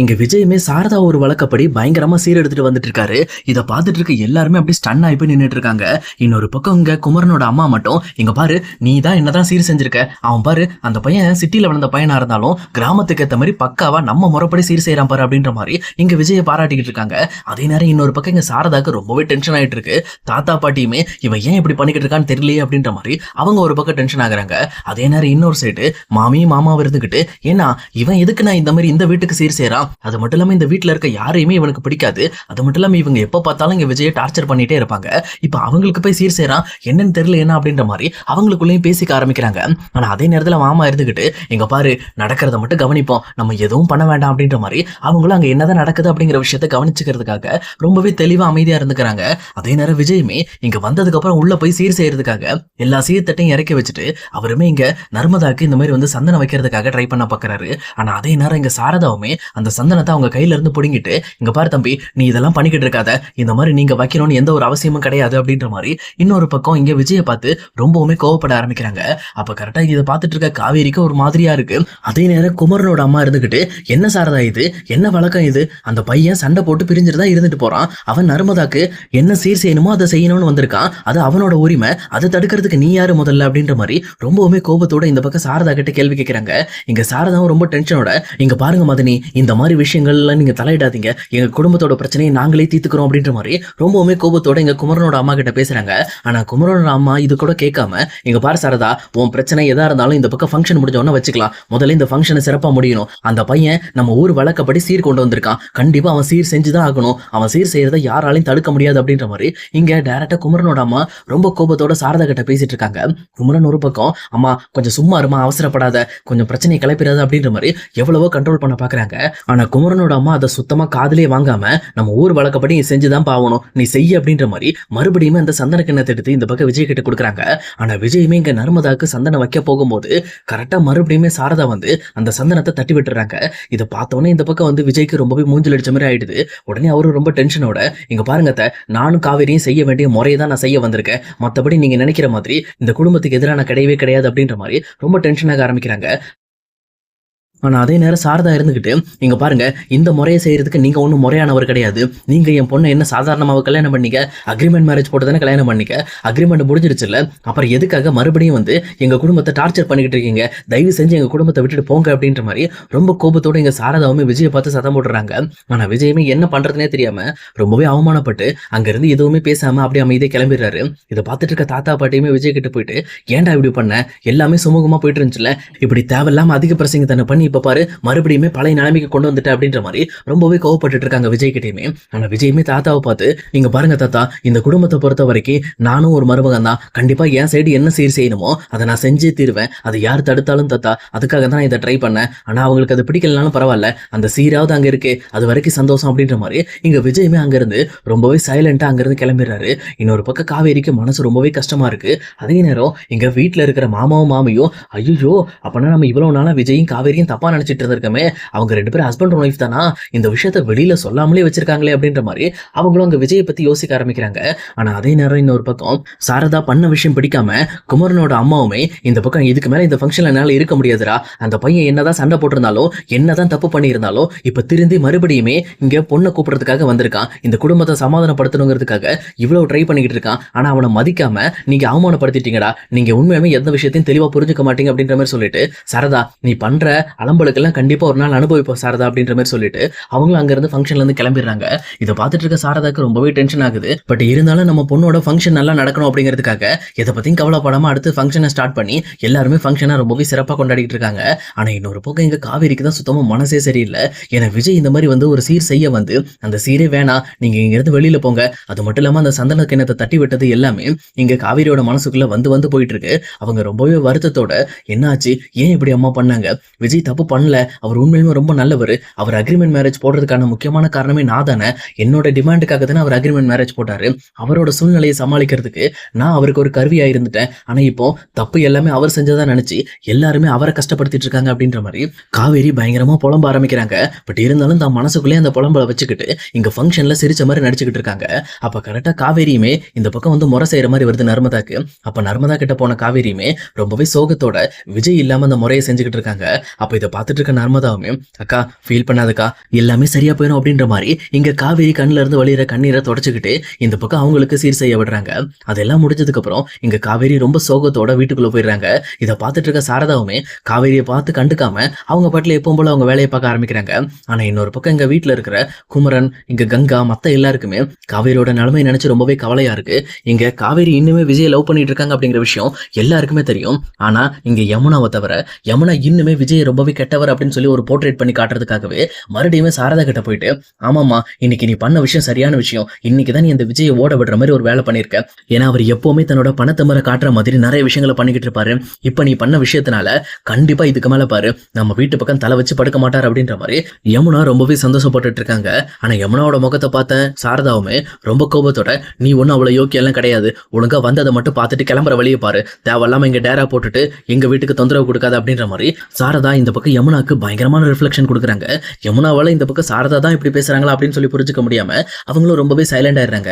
இங்க விஜயுமே சாரதா ஒரு வழக்கப்படி பயங்கரமா சீரெடுத்துட்டு வந்துட்டு இருக்காரு. இத பாத்துட்டு இருக்க எல்லாருமே அப்படியே ஸ்டன் ஆகி போய் நின்னுட்டு இருக்காங்க. இன்னொரு பக்கம் இங்க குமரனோட அம்மா மட்டும் இங்க பாரு, நீ தான் என்னதான் சீர் செஞ்சிருக்க, அவன் பாரு அந்த பையன் சிட்டில வளர்ந்த பையனா இருந்தாலும் கிராமத்துக்கு ஏத்த மாதிரி பக்காவா நம்ம முறைப்படி சீர் செய்யறான் பாரு அப்படின்ற மாதிரி இங்க விஜய பாராட்டிக்கிட்டு இருக்காங்க. அதே நேரம் இன்னொரு பக்கம் இங்க சாரதாக்கு ரொம்பவே டென்ஷன் ஆயிட்டு இருக்கு. தாத்தா பாட்டியுமே இவன் ஏன் இப்படி பண்ணிக்கிட்டு இருக்கான்னு தெரியலையே அப்படின்ற மாதிரி அவங்க ஒரு பக்கம் டென்ஷன் ஆகுறாங்க. அதே நேரம் இன்னொரு சைடு மாமியும் மாமாவும் இருந்துகிட்டு, ஏன்னா இவன் எதுக்கு நான் இந்த மாதிரி இந்த வீட்டுக்கு சீர் செய்யறான், அது மட்டும் இல்லாம இந்த வீட்டுல இருக்க யாரையுமே இவனுக்கு பிடிக்காது, அது மட்டும் இல்லாம இவங்க எப்ப பார்த்தாலும் இங்க விஜயை டார்ச்சர் பண்ணிட்டே இருப்பாங்க, இப்ப அவங்களுக்கு போய் சீர் செய்யறான் என்னன்னு தெரியல என்ன அப்படின்ற மாதிரி அவங்களுக்குள்ளேயும் பேசிக்க ஆரம்பிக்கிறாங்க. ஆனா அதே நேரத்துல மாமா இருந்துகிட்டு, இங்க பாரு நடக்கிறத மட்டும் கவனிப்போம், நம்ம எதுவும் பண்ண வேண்டாம் அப்படின்ற மாதிரி அவங்களும் அங்க என்னதான் நடக்குது அப்படிங்கிற விஷயத்த கவனிச்சுக்கிறதுக்காக ரொம்பவே தெளிவா அமைதியா இருந்துக்கிறாங்க. அதே நேரம் விஜயுமே இங்க வந்ததுக்கு அப்புறம் உள்ள போய் சீர் செய்யறதுக்காக எல்லா சீர்தட்டையும் இறக்கி வச்சுட்டு அவருமே இங்க நர்மதாக்கு இந்த மாதிரி வந்து சந்தனம் வைக்கிறதுக்காக ட்ரை பண்ண பாக்குறாரு. ஆனா அதே நேரம் இங்க சாரதாவுமே அந்த சந்தனத்தை அவங்க கையில இருந்து புடுங்கிட்டு, இங்க பாரு தம்பி, நீ இதெல்லாம் பண்ணிக்கிட்டு இருக்காத, இந்த மாதிரி நீங்க வைக்கணும்னு எந்த ஒரு அவசியமும் கிடையாது அப்படின்ற மாதிரி இன்னொரு பக்கம் இங்க விஜய பார்த்து ரொம்பவுமே கோவப்பட ஆரம்பிக்கிறாங்க. அப்ப கரெக்டா இதை பார்த்துட்டு இருக்க காவேரிக்கு ஒரு மாதிரியா இருக்கு. அதே நேரம் குமரனோட அம்மா இருந்துகிட்டு, என்ன சாரதா இது, என்ன வழக்கம் இது, அந்த பையன் சண்டை போட்டு பிரிஞ்சுதான் இருந்துட்டு போறான், அவன் நர்மதாக்கு என்ன சீர் செய்யணுமோ அதை செய்யணும்னு வந்திருக்கான், அது அவனோட உரிமை, அதை தடுக்கிறதுக்கு நீ யாரு முதல்ல அப்படின்ற மாதிரி ரொம்பவுமே கோபத்தோட இந்த பக்கம் சாரதா கிட்ட கேள்வி கேட்கிறாங்க. இங்க சாரதாவும் ரொம்ப டென்ஷனோட, இங்க பாருங்க மதனி, இந்த மாதிரி விஷயங்கள்லாம் நீங்க தலையிடாதீங்க, எங்க குடும்பத்தோட பிரச்சனையை நாங்களே தீர்த்துக்கிறோம் அப்படின்ற மாதிரி ரொம்பவுமே கோபத்தோட எங்க குமரனோட அம்மா கிட்ட பேசுறாங்க. ஆனா குமரனோட அம்மா இது கூட கேட்காம, இங்க பாரு சாரதா, உன் பிரச்சனை எதா இருந்தாலும் இந்த பக்கம் ஃபங்க்ஷன் முடிஞ்ச உடனே வச்சுக்கலாம், முதல்ல இந்த ஃபங்க்ஷனை சிறப்பா முடியணும், அந்த பையன் நம்ம ஊர் வழக்கப்படி சீர் கொண்டு வந்திருக்கான், கண்டிப்பா அவன் சீர் செஞ்சுதான் ஆகணும், அவன் சீர் செய்யறதை யாராலையும் தடுக்க முடியாது அப்படின்ற மாதிரி இங்க டைரக்டா குமரனோட அம்மா ரொம்ப கோபத்தோட சாரதா கிட்ட பேசிட்டு இருக்காங்க. குமரன் ஒரு பக்கம், அம்மா கொஞ்சம் சும்மா இருமா, அவசரப்படாத, கொஞ்சம் பிரச்சனையை கிளப்பிடாத அப்படின்ற மாதிரி எவ்வளவோ கண்ட்ரோல் பண்ண பாக்குறாங்க. ஆனா குமரனோட அம்மா அதை சுத்தமா காதலே வாங்காம, நம்ம ஊர் வழக்கப்படி நீ செஞ்சுதான் பாவணும், நீ செய்ய அப்படின்ற மாதிரி மறுபடியும் அந்த சந்தன கிண்ணத்தை எடுத்து இந்த பக்கம் விஜய் கிட்ட கொடுக்குறாங்க. ஆனா விஜயுமே இங்க நர்மதாக்கு சந்தனம் வைக்க போகும்போது கரெக்டா மறுபடியுமே சாரதா வந்து அந்த சந்தனத்தை தட்டி விட்டுறாங்க. இதை பார்த்தோன்னே இந்த பக்கம் வந்து விஜய்க்கு ரொம்பவே மூஞ்சில் அடிச்ச மாதிரி ஆயிடுது. உடனே அவரும் ரொம்ப டென்ஷனோட, இங்க பாருங்க நானும் காவேரியும் செய்ய வேண்டிய முறையை தான் நான் செய்ய வந்திருக்கேன், மற்றபடி நீங்க நினைக்கிற மாதிரி இந்த குடும்பத்துக்கு எதிரான கிடையவே கிடையாது அப்படின்ற மாதிரி ரொம்ப டென்ஷனாக ஆரம்பிக்கிறாங்க. ஆனா அதே நேரம் சாரதா இருந்துகிட்டு, இங்க பாருங்க, இந்த முறையை செய்யறதுக்கு நீங்க ஒன்றும் முறையானவர் கிடையாது, நீங்க என் பொண்ணை என்ன சாதாரணமாக கல்யாணம் பண்ணிக்க, அக்ரிமெண்ட் மேரேஜ் போட்டு தானே கல்யாணம் பண்ணிக்க, அக்ரிமெண்ட் முடிஞ்சிருச்சு இல்ல, அப்புறம் எதுக்காக மறுபடியும் வந்து எங்க குடும்பத்தை டார்ச்சர் பண்ணிக்கிட்டு இருக்கீங்க, தயவு செஞ்சு எங்க குடும்பத்தை விட்டுட்டு போங்க அப்படின்ற மாதிரி ரொம்ப கோபத்தோட எங்க சாரதாவுமே விஜயை பார்த்து சத்தம் போட்டுறாங்க. ஆனா விஜயுமே என்ன பண்றதுனே தெரியாம ரொம்பவே அவமானப்பட்டு அங்க இருந்து எதுவுமே பேசாம அப்படியே அமைதியே கிளம்பிடுறாரு. இதை பார்த்துட்டு இருக்க தாத்தா பாட்டியுமே விஜய் கிட்ட போயிட்டு, ஏன்டா இப்படி பண்ண, எல்லாமே சுமூகமா போயிட்டு இருந்துச்சுல, இப்படி தேவையில்லாம அதிக பிரசங்க தானே பண்ணி இப்ப பாரு மறுபடியுமே பழைய நிலைமைக்கு கொண்டு வந்துட்டு அப்படின்ற மாதிரி ரொம்பவே கோவப்பட்டு இருக்காங்க விஜய் கிட்டயுமே. ஆனா விஜயுமே தாத்தாவை பார்த்து, இங்க பாருங்க தாத்தா, இந்த குடும்பத்தை பொறுத்த வரைக்கும் நானும் ஒரு மருமகன் தான், கண்டிப்பா என் சைடு என்ன சீர் செய்யணுமோ அதை நான் செஞ்சே தீருவேன், அதை யார் தடுத்தாலும் தாத்தா, அதுக்காக தான் நான் இதை ட்ரை பண்ணேன், ஆனா அவங்களுக்கு அது பிடிக்கலனாலும் பரவாயில்ல, அந்த சீராவது அங்க இருக்கு, அது வரைக்கும் சந்தோஷம் அப்படின்ற மாதிரி இங்க விஜயுமே அங்க இருந்து ரொம்பவே சைலண்டா அங்க இருந்து கிளம்பிடுறாரு. இன்னொரு பக்கம் காவேரிக்கு மனசு ரொம்பவே கஷ்டமா இருக்கு. அதே நேரம் இங்க வீட்டுல இருக்கிற மாமாவும் மாமியும், ஐயோ அப்பனா நம்ம இவ்வளவு நாளா விஜயும் காவேரியும் தப்பா நினைச்சிட்டு இருந்திருக்கமே, அவங்க ரெண்டு பேரும் ஹஸ்பண்ட் ஒய்ஃப் தானா, இந்த விஷயத்த வெளியில சொல்லாமலே வச்சிருக்காங்களே அப்படின்ற மாதிரி அவங்களும் அங்க விஜயை பத்தி யோசிக்க ஆரம்பிக்கிறாங்க. ஆனா அதே நேரம் இன்னொரு பக்கம் சாரதா பண்ண விஷயம் பிடிக்காம குமரனோட அம்மாவுமே இந்த பக்கம், இதுக்கு மேல இந்த ஃபங்க்ஷன்ல என்னால இருக்க முடியாதுடா, அந்த பையன் என்னதான் சண்டை போட்டிருந்தாலும் என்னதான் தப்பு பண்ணியிருந்தாலும் இப்ப திருந்தி மறுபடியுமே இங்க பொண்ணை கூப்பிடுறதுக்காக வந்திருக்கான், இந்த குடும்பத்தை சமாதானப்படுத்தணுங்கிறதுக்காக இவ்வளவு ட்ரை பண்ணிக்கிட்டு இருக்கான், ஆனா அவனை மதிக்காம நீங்க அவமானப்படுத்திட்டீங்கடா, நீங்க உண்மையுமே எந்த விஷயத்தையும் தெளிவா புரிஞ்சுக்க மாட்டீங்க அப்படின்ற மாதிரி சொல்லிட்டு, சாரதா நீ பண்ற அலம்பலுக்கெல்லாம் கண்டிப்பா ஒரு நாள் அனுபவிப்போம் சாரதா அப்படின்ற மாதிரி சொல்லிட்டு அவங்களும் அங்க இருந்து ஃபங்க்ஷன்ல இருந்து கிளம்பிடுறாங்க. இதை பார்த்துட்டு இருக்க சாரதாக்கு ரொம்பவே டென்ஷன் ஆகுது. பட் இருந்தாலும் நம்ம பொண்ணோட ஃபங்க்ஷன் நல்லா நடக்கணும் அப்படிங்கிறதுக்காக எதை பத்தியும் கவலைப்படாம அடுத்து ஃபங்க்ஷனை ஸ்டார்ட் பண்ணி எல்லாருமே ஃபங்க்ஷனை ரொம்பவே சிறப்பாக கொண்டாடிட்டு இருக்காங்க. ஆனா இன்னொரு பக்கம் எங்க காவேரிக்கு தான் சுத்தமா மனசே சரியில்லை. ஏன்னா விஜய் இந்த மாதிரி வந்து ஒரு சீர் செய்ய வந்து அந்த சீரே வேணாம், நீங்க இங்க இருந்து வெளியில போங்க, அது மட்டும் இல்லாம அந்த சந்தன கிண்ணத்தை தட்டி விட்டது எல்லாமே இங்க காவேரியோட மனசுக்குள்ள வந்து வந்து போயிட்டு இருக்கு. அவங்க ரொம்பவே வருத்தத்தோட, என்னாச்சு, ஏன் இப்படி அம்மா பண்ணாங்க, விஜய் தப்பு பண்ணல, அவர் உண்மையுமே ரொம்ப நல்லவர், அவர் அக்ரிமெண்ட் மேரேஜ் போடுறதுக்கான முக்கியமான காரணமே நான் தானே, என்னோட டிமாண்டுக்காக தானே அவர் அக்ரிமெண்ட் மேரேஜ் போட்டாரு, அவரோட சூழ்நிலையை சமாளிக்கிறதுக்கு நான் அவருக்கு ஒரு கருவியா இருந்துட்டேன், ஆனா இப்போ தப்பு எல்லாமே அவர் செஞ்சதா நினைச்சு எல்லாருமே அவரை கஷ்டப்படுத்திட்டு இருக்காங்க அப்படின்ற மாதிரி காவேரி பயங்கரமா புலம்ப ஆரம்பிக்கிறாங்க. பட் இருந்தாலும் தான் மனசுக்குள்ளே அந்த புலம்பலை வச்சுக்கிட்டு இங்க ஃபங்க்ஷன்ல சிரிச்ச மாதிரி நடிச்சுக்கிட்டு இருக்காங்க. அப்ப கரெக்டா காவேரியுமே இந்த பக்கம் வந்து முறை செய்யற மாதிரி வருது நர்மதாக்கு. அப்ப நர்மதா கிட்ட போன காவேரியுமே ரொம்பவே சோகத்தோட விஜய் இல்லாம அந்த முறையை செஞ்சுக்கிட்டு இருக்காங்க. அப்ப இதை இதை பார்த்துட்டு இருக்க நர்மதாவுமே அக்கா ஃபீல் பண்ணாதக்கா எல்லாமே சரியா போயிடும் அப்படின்ற மாதிரி இங்க காவேரி கண்ணுல இருந்து வழியிற கண்ணீரை தொடச்சுக்கிட்டு இந்த பக்கம் அவங்களுக்கு சீர் செய்ய விடுறாங்க. அதெல்லாம் முடிஞ்சதுக்கு அப்புறம் இங்க காவேரி ரொம்ப சோகத்தோட வீட்டுக்குள்ள போயிடுறாங்க. இதை பார்த்துட்டு இருக்க சாரதாவுமே காவேரியை பார்த்து கண்டுக்காம அவங்க பாட்டுல எப்பவும் போல அவங்க வேலையை பார்க்க ஆரம்பிக்கிறாங்க. ஆனா இன்னொரு பக்கம் இங்க வீட்டுல இருக்கிற குமரன், இங்க கங்கா, மத்த எல்லாருக்குமே காவேரியோட நிலைமை நினைச்சு ரொம்பவே கவலையா இருக்கு. இங்க காவேரி இன்னுமே விஜயை லவ் பண்ணிட்டு இருக்காங்க அப்படிங்கிற விஷயம் எல்லாருக்குமே தெரியும். ஆனா இங்க யமுனாவை தவிர யமுனா இன்னுமே விஜய் ரொம்பவே கெட்டவர் அப்படின்னு சொல்லி ஒரு போர்ட்ரேட் பண்ணி காட்டுறதுக்காகவே மறுபடியுமே சாரதா கிட்ட போயிட்டு, ஆமாமா இன்னைக்கு நீ பண்ண விஷயம் சரியான விஷயம், இன்னைக்குதான் நீ இந்த விஜயை ஓட விடுற மாதிரி ஒரு வேலை பண்ணிருக்க. ஏன்னா அவர் எப்பவுமே தன்னோட பணத்தை மர காட்டுற மாதிரி நிறைய விஷயங்களை பண்ணிக்கிட்டு இருப்பாரு. இப்ப நீ பண்ண விஷயத்தினால கண்டிப்பா இதுக்கு மேல பாரு நம்ம வீட்டு பக்கம் தலை வச்சு படுக்க மாட்டார் அப்படின்ற மாதிரி யமுனா ரொம்பவே சந்தோஷப்பட்டு இருக்காங்க. ஆனா யமுனாவோட முகத்தை பார்த்த சாரதாவுமே ரொம்ப கோபத்தோட, நீ ஒன்னும் அவ்வளவு யோக்கியம் எல்லாம் கிடையாது, ஒழுங்கா வந்ததை மட்டும் பார்த்துட்டு கிளம்புற வழியை பாரு, தேவையில்லாம இங்க டேரா போட்டுட்டு எங்க வீட்டுக்கு தொந்தரவு கொடுக்காது அப்படின்ற மாதிரி சாரதா இந்த பக்கம் யமுனாக்கு பயங்கரமான ரிஃப்ளெக்ஷன் கொடுக்குறாங்க. யமுனாவால இந்த பக்கம் சாரதா தான் இப்படி பேசுறாங்களா அப்படின்னு சொல்லி புரிஞ்சுக்க முடியாம அவங்களும் ரொம்பவே சைலண்ட் ஆயிடுறாங்க.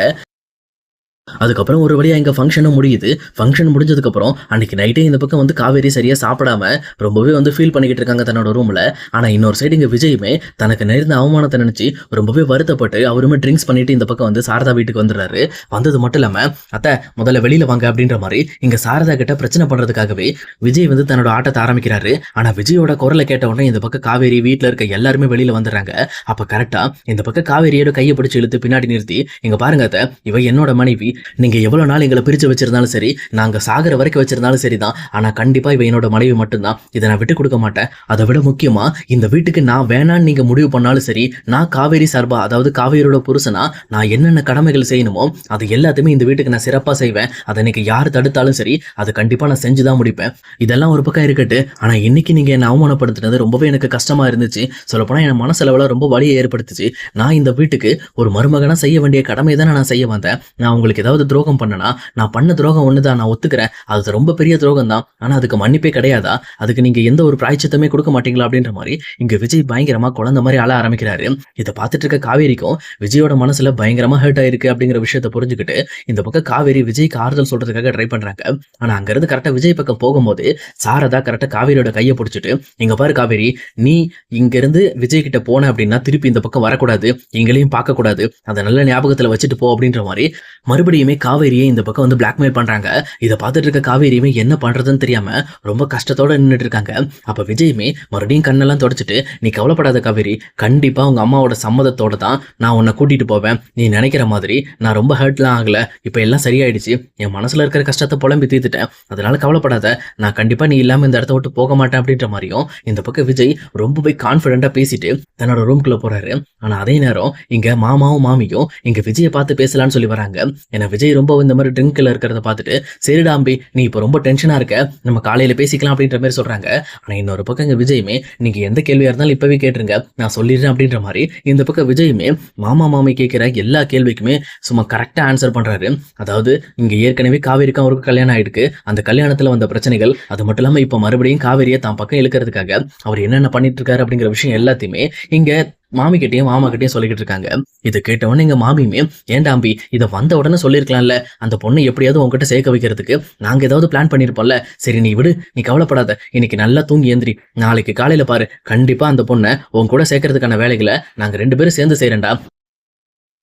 அதுக்கப்புறம் ஒரு வழியா எங்க ஃபங்க்ஷனும் முடியுது. ஃபங்க்ஷன் முடிஞ்சதுக்கு அப்புறம் அன்னைக்கு நைட்டே இந்த பக்கம் வந்து காவேரி சரியா சாப்பிடாம ரொம்பவே வந்து ஃபீல் பண்ணிக்கிட்டு இருக்காங்க தன்னோட ரூம்ல. ஆனா இன்னொரு சைடு இங்க விஜயுமே தனக்கு நேர்ந்த அவமானத்தை நினைச்சு ரொம்பவே வருத்தப்பட்டு அவருமே ட்ரிங்க்ஸ் பண்ணிட்டு இந்த பக்கம் வந்து சாரதா வீட்டுக்கு வந்துடுறாரு. வந்தது மட்டும் இல்லாம அத்தை முதல்ல வெளியில வாங்க அப்படின்ற மாதிரி இங்க சாரதா கிட்ட பிரச்சனை பண்றதுக்காகவே விஜய் வந்து தன்னோட ஆட்டத்தை ஆரம்பிக்கிறாரு. ஆனா விஜயோட குரலை கேட்ட உடனே இந்த பக்கம் காவேரி வீட்டுல இருக்க எல்லாருமே வெளியில வந்துடுறாங்க. அப்ப கரெக்டா இந்த பக்கம் காவேரியோட கையை பிடிச்சு இழுத்து பின்னாடி நிறுத்தி, இங்க பாருங்க அத்தை, இவ என்னோட மனைவி, நீங்க எவ்வளவு நாள் எங்களை பிரிச்சு வச்சிருந்தாலும் சரி, நாங்க சாகர வரைக்கும் வச்சிருந்தாலும் சரிதான், ஆனா கண்டிப்பா இவ என்னோட மனைவி மட்டும்தான், இதை நான் விட்டு கொடுக்க மாட்டேன். அதை விட முக்கியமா இந்த வீட்டுக்கு நான் வேணான்னு நீங்க முடிவு பண்ணாலும் சரி, நான் காவேரி சார்பா, அதாவது காவேரியோட புருஷனா நான் என்னென்ன கடமைகள் செய்யணுமோ அது எல்லாத்தையுமே இந்த வீட்டுக்கு நான் சிறப்பா செய்வேன். அதை நீங்க யாரு தடுத்தாலும் சரி, அது கண்டிப்பா நான் செஞ்சுதான் முடிப்பேன். இதெல்லாம் ஒரு பக்கம் இருக்கட்டு, ஆனா இன்னைக்கு நீங்க என்ன அவமானப்படுத்தினது ரொம்பவே எனக்கு கஷ்டமா இருந்துச்சு. சொல்லப்போனா என் மனசளவுல ரொம்ப வலியை ஏற்படுத்துச்சு. நான் இந்த வீட்டுக்கு ஒரு மருமகனா செய்ய வேண்டிய கடமை தானே நான் செய்ய வந்தேன். நான் உங்களுக்கு ஏதாவது துரோகம் பண்ணனா, நான் பண்ண துரோகம் ஒண்ணுதான், நான் ஒத்துக்கிறேன், அது ரொம்ப பெரிய துரோகம் தான், ஆனா அதுக்கு மன்னிப்பே கிடையாதா, அதுக்கு நீங்க எந்த ஒரு பிராய்ச்சித்தமே கொடுக்க மாட்டீங்களா அப்படின்ற மாதிரி இங்க விஜய் பயங்கரமா குழந்தை மாதிரி அழ ஆரம்பிக்கிறாரு. இதை பார்த்துட்டு இருக்க காவேரிக்கும் விஜயோட மனசுல பயங்கரமா ஹர்ட் ஆயிருக்கு அப்படிங்கிற விஷயத்த புரிஞ்சுக்கிட்டு இந்த பக்கம் காவேரி விஜய்க்கு ஆறுதல் சொல்றதுக்காக ட்ரை பண்றாங்க. ஆனா அங்க இருந்து கரெக்டா விஜய் பக்கம் போகும்போது சாரதா கரெக்டா காவேரியோட கையை பிடிச்சிட்டு, இங்க பாரு காவேரி, நீ இங்க இருந்து விஜய் கிட்ட போன அப்படின்னா திருப்பி இந்த பக்கம் வரக்கூடாது, எங்களையும் பார்க்க கூடாது, அதை நல்ல ஞாபகத்துல வச்சுட்டு போ அப்படின்ற மாதிரி மறுபடியுமே காவேரியை இந்த பக்கம் வந்து பிளாக்மெயில் பண்றாங்க. இதை பார்த்துட்டு இருக்க காவேரியுமே என்ன பண்றதுன்னு தெரியாம ரொம்ப கஷ்டத்தோட நின்றுட்டு இருக்காங்க. அப்ப விஜயுமே மறுபடியும் கண்ணெல்லாம் தொடச்சிட்டு, நீ கவலைப்படாத காவேரி, கண்டிப்பா உங்க அம்மாவோட சம்மதத்தோட தான் நான் உன்னை கூட்டிட்டு போவேன், நீ நினைக்கிற மாதிரி நான் ரொம்ப ஹர்ட்லாம் ஆகல, இப்ப எல்லாம் சரியாயிடுச்சு, என் மனசுல இருக்கிற கஷ்டத்தை புலம்பி தீர்த்துட்டேன், அதனால கவலைப்படாத, நான் கண்டிப்பா நீ இல்லாம இந்த இடத்த விட்டு போக மாட்டேன் அப்படின்ற மாதிரியும் இந்த பக்கம் விஜய் ரொம்பவே கான்பிடண்டா பேசிட்டு தன்னோட ரூம்குள்ள போறாரு. ஆனா அதே நேரம் இங்க மாமாவும் மாமியும் இங்க விஜயை பார்த்து பேசலான்னு சொல்லி வராங்க. ஏன்னா விஜய் ரொம்ப இந்த மாதிரி ட்ரிங்க்ல இருக்கிறத பார்த்துட்டு, சரிடாம்பி நீ இப்போ ரொம்ப டென்ஷனா இருக்க, நம்ம காலையில பேசிக்கலாம் அப்படின்ற மாதிரி சொல்றாங்க. ஆனா இன்னொரு பக்கம் இங்க விஜயுமே, நீங்க எந்த கேள்வியா இருந்தாலும் இப்பவே கேட்டுருங்க, நான் சொல்லிடுறேன் அப்படின்ற மாதிரி இந்த பக்கம் விஜயுமே மாமா மாமி கேட்கிற எல்லா கேள்விக்குமே சும்மா கரெக்டா ஆன்சர் பண்றாரு. அதாவது இங்க ஏற்கனவே காவேரிக்கும் அவருக்கு கல்யாணம் ஆயிடுக்கு, அந்த கல்யாணத்துல வந்த பிரச்சனைகள், அது மட்டும் இல்லாம இப்ப மறுபடியும் காவேரியை தான் பக்கம் இழுக்கிறதுக்காக அவர் என்னென்ன பண்ணிட்டு இருக்காரு அப்படிங்கிற விஷயம் எல்லாத்தையுமே இங்க மாமி கிட்டையும் மாமா கிட்டையும் சொல்லிக்கிட்டு இருக்காங்க. இதை கேட்டவொடனே எங்க மாமியுமே, ஏண்டாம்பி இதை வந்த உடனே சொல்லியிருக்கலாம்ல, அந்த பொண்ணை எப்படியாவது உங்ககிட்ட சேர்க்க வைக்கிறதுக்கு நாங்க ஏதாவது பிளான் பண்ணிருப்போம்ல, சரி நீ விடு, நீ கவலைப்படாத, இன்னைக்கு நல்லா தூங்கி எந்திரி, நாளைக்கு காலையில பாரு, கண்டிப்பா அந்த பொண்ணை உன் கூட சேர்க்கறதுக்கான வேலைகளை நாங்க 2 பேரும் சேர்ந்து செய்யறேன்டா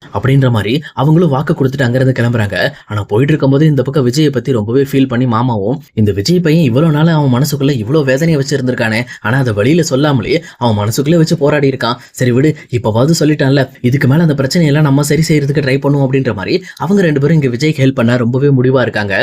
அப்படின்ற மாதிரி அவங்களும் வாக்கு கொடுத்துட்டு அங்கிருந்து கிளம்புறாங்க. ஆனா போயிட்டு இருக்கும்போது இந்த பக்கம் விஜயை பத்தி ரொம்பவே ஃபீல் பண்ணி மாமாவும், இந்த விஜய் பையன் இவ்வளவு நாள் அவன் மனசுக்குள்ள இவ்வளவு வேதனையை வச்சிருந்திருக்கானே, ஆனா அதை வெளியில சொல்லாமலே அவன் மனசுக்குள்ளே வச்சு போராடி இருக்கான், சரி விடு இப்பவாவது சொல்லிட்டான்ல, இதுக்கு மேல அந்த பிரச்சனையெல்லாம் நம்ம சரி செய்யறதுக்கு ட்ரை பண்ணுவோம் அப்படின்ற மாதிரி அவங்க 2 பேரும் இங்க விஜய்க்கு ஹெல்ப் பண்ண ரொம்பவே முடிவா இருக்காங்க.